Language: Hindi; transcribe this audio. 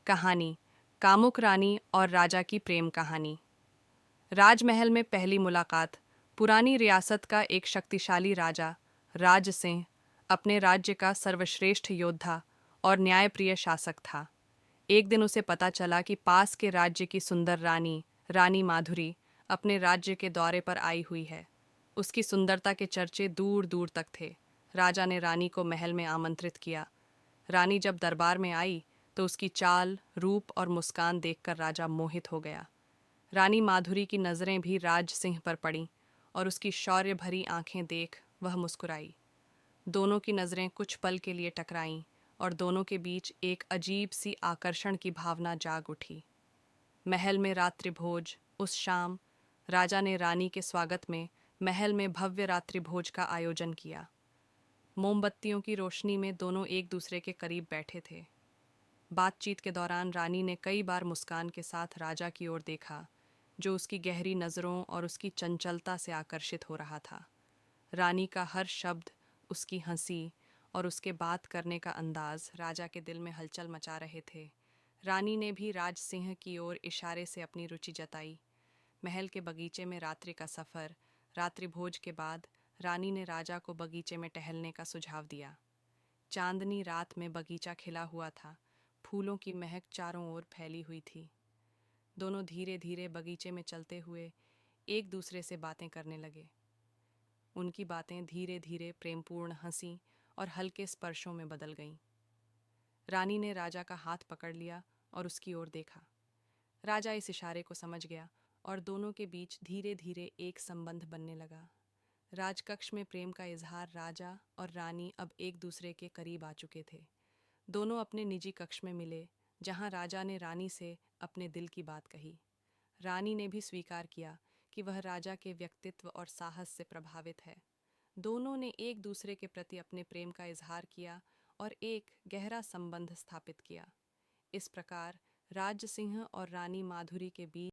कहानी कामुक रानी और राजा की प्रेम कहानी। राजमहल में पहली मुलाकात। पुरानी रियासत का एक शक्तिशाली राजा राज सिंह अपने राज्य का सर्वश्रेष्ठ योद्धा और न्यायप्रिय शासक था। एक दिन उसे पता चला कि पास के राज्य की सुंदर रानी रानी माधुरी अपने राज्य के दौरे पर आई हुई है। उसकी सुंदरता के चर्चे दूर दूर तक थे। राजा ने रानी को महल में आमंत्रित किया। रानी जब दरबार में आई तो उसकी चाल, रूप और मुस्कान देखकर राजा मोहित हो गया। रानी माधुरी की नज़रें भी राज सिंह पर पड़ीं और उसकी शौर्य भरी आंखें देख वह मुस्कुराई। दोनों की नज़रें कुछ पल के लिए टकराईं और दोनों के बीच एक अजीब सी आकर्षण की भावना जाग उठी। महल में रात्रि भोज। उस शाम राजा ने रानी के स्वागत में महल में भव्य रात्रि भोज का आयोजन किया। मोमबत्तियों की रोशनी में दोनों एक दूसरे के करीब बैठे थे। बातचीत के दौरान रानी ने कई बार मुस्कान के साथ राजा की ओर देखा, जो उसकी गहरी नज़रों और उसकी चंचलता से आकर्षित हो रहा था। रानी का हर शब्द, उसकी हंसी और उसके बात करने का अंदाज राजा के दिल में हलचल मचा रहे थे। रानी ने भी राज सिंह की ओर इशारे से अपनी रुचि जताई। महल के बगीचे में रात्रि का सफ़र। रात्रि भोज के बाद रानी ने राजा को बगीचे में टहलने का सुझाव दिया। चांदनी रात में बगीचा खिला हुआ था। फूलों की महक चारों ओर फैली हुई थी। दोनों धीरे धीरे बगीचे में चलते हुए एक दूसरे से बातें करने लगे। उनकी बातें धीरे धीरे प्रेमपूर्ण हंसी और हल्के स्पर्शों में बदल गईं। रानी ने राजा का हाथ पकड़ लिया और उसकी ओर देखा। राजा इस इशारे को समझ गया और दोनों के बीच धीरे धीरे एक संबंध बनने लगा। राजकक्ष में प्रेम का इजहार। राजा और रानी अब एक दूसरे के करीब आ चुके थे। दोनों अपने निजी कक्ष में मिले, जहां राजा ने रानी से अपने दिल की बात कही। रानी ने भी स्वीकार किया कि वह राजा के व्यक्तित्व और साहस से प्रभावित है। दोनों ने एक दूसरे के प्रति अपने प्रेम का इजहार किया और एक गहरा संबंध स्थापित किया। इस प्रकार राज सिंह और रानी माधुरी के बीच